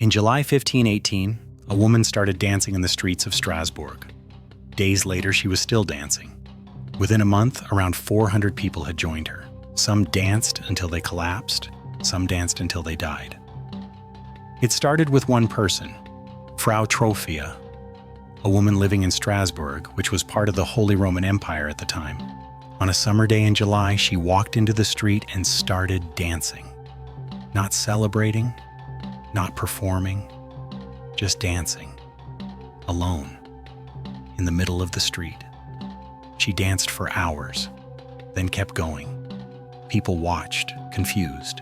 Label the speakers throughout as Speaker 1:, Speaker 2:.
Speaker 1: In July 1518, a woman started dancing in the streets of Strasbourg. Days later, she was still dancing. Within a month, around 400 people had joined her. Some danced until they collapsed, some danced until they died. It started with one person, Frau Trophia, a woman living in Strasbourg, which was part of the Holy Roman Empire at the time. On a summer day in July, she walked into the street and started dancing. Not celebrating, not performing, just dancing, alone, in the middle of the street. She danced for hours, then kept going. People watched, confused.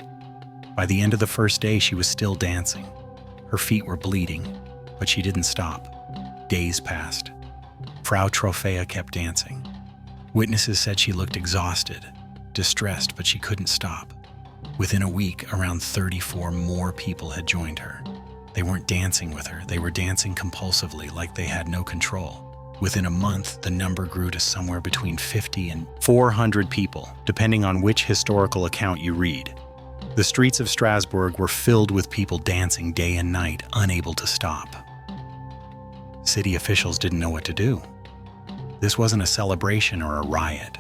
Speaker 1: By the end of the first day, she was still dancing. Her feet were bleeding, but she didn't stop. Days passed. Frau Trophea kept dancing. Witnesses said she looked exhausted, distressed, but she couldn't stop. Within a week, around 34 more people had joined her. They weren't dancing with her, they were dancing compulsively like they had no control. Within a month, the number grew to somewhere between 50 and 400 people, depending on which historical account you read. The streets of Strasbourg were filled with people dancing day and night, unable to stop. City officials didn't know what to do. This wasn't a celebration or a riot.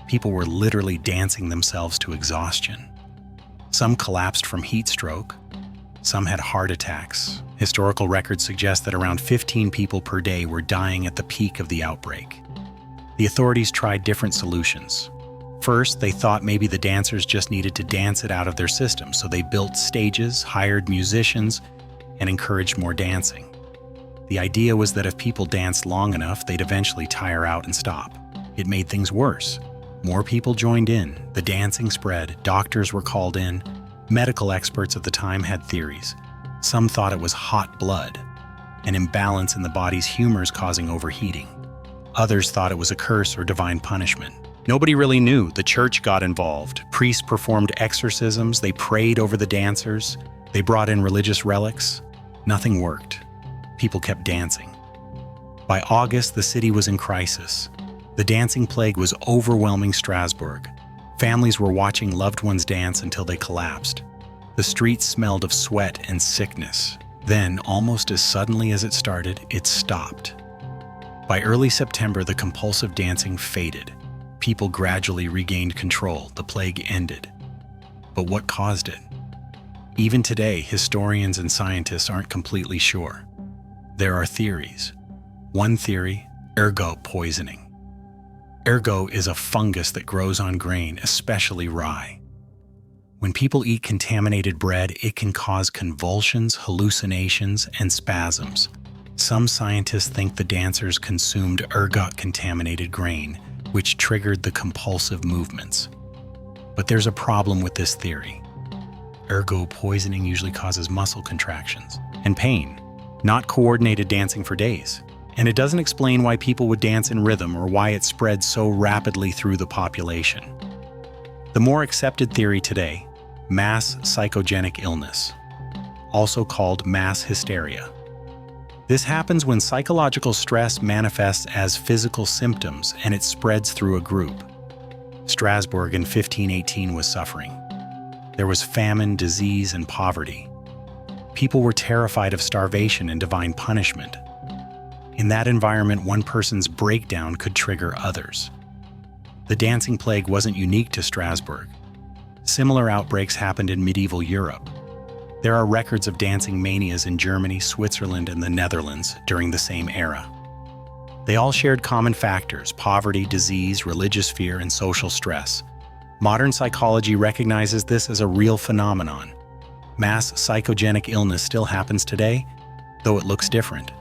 Speaker 1: People were literally dancing themselves to exhaustion. Some collapsed from heat stroke. Some had heart attacks. Historical records suggest that around 15 people per day were dying at the peak of the outbreak. The authorities tried different solutions. First, they thought maybe the dancers just needed to dance it out of their system, so they built stages, hired musicians, and encouraged more dancing. The idea was that if people danced long enough, they'd eventually tire out and stop. It made things worse. More people joined in, the dancing spread, doctors were called in. Medical experts at the time had theories. Some thought it was hot blood, an imbalance in the body's humors causing overheating. Others thought it was a curse or divine punishment. Nobody really knew. The church got involved. Priests performed exorcisms. They prayed over the dancers. They brought in religious relics. Nothing worked. People kept dancing. By August, the city was in crisis. The dancing plague was overwhelming Strasbourg. Families were watching loved ones dance until they collapsed. The streets smelled of sweat and sickness. Then, almost as suddenly as it started, it stopped. By early September, the compulsive dancing faded. People gradually regained control. The plague ended. But what caused it? Even today, historians and scientists aren't completely sure. There are theories. One theory, ergot poisoning. Ergot is a fungus that grows on grain, especially rye. When people eat contaminated bread, it can cause convulsions, hallucinations, and spasms. Some scientists think the dancers consumed ergot-contaminated grain, which triggered the compulsive movements. But there's a problem with this theory. Ergot poisoning usually causes muscle contractions and pain, not coordinated dancing for days. And it doesn't explain why people would dance in rhythm or why it spread so rapidly through the population. The more accepted theory today, mass psychogenic illness, also called mass hysteria. This happens when psychological stress manifests as physical symptoms and it spreads through a group. Strasbourg in 1518 was suffering. There was famine, disease, and poverty. People were terrified of starvation and divine punishment. In that environment, one person's breakdown could trigger others. The dancing plague wasn't unique to Strasbourg. Similar outbreaks happened in medieval Europe. There are records of dancing manias in Germany, Switzerland, and the Netherlands during the same era. They all shared common factors: poverty, disease, religious fear, and social stress. Modern psychology recognizes this as a real phenomenon. Mass psychogenic illness still happens today, though it looks different.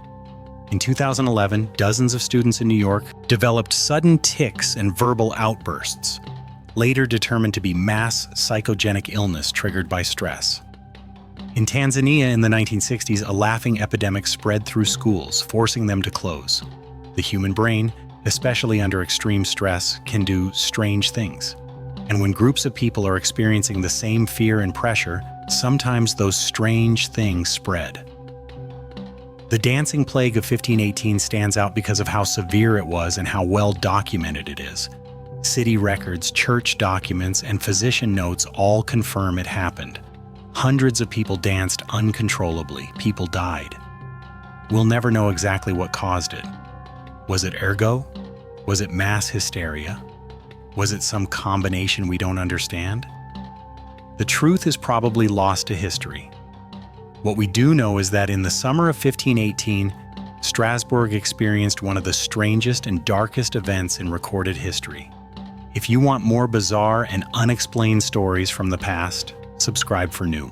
Speaker 1: In 2011, dozens of students in New York developed sudden tics and verbal outbursts, later determined to be mass psychogenic illness triggered by stress. In Tanzania in the 1960s, a laughing epidemic spread through schools, forcing them to close. The human brain, especially under extreme stress, can do strange things. And when groups of people are experiencing the same fear and pressure, sometimes those strange things spread. The dancing plague of 1518 stands out because of how severe it was and how well documented it is. City records, church documents, and physician notes all confirm it happened. Hundreds of people danced uncontrollably. People died. We'll never know exactly what caused it. Was it ergo? Was it mass hysteria? Was it some combination we don't understand? The truth is probably lost to history. What we do know is that in the summer of 1518, Strasbourg experienced one of the strangest and darkest events in recorded history. If you want more bizarre and unexplained stories from the past, subscribe for new.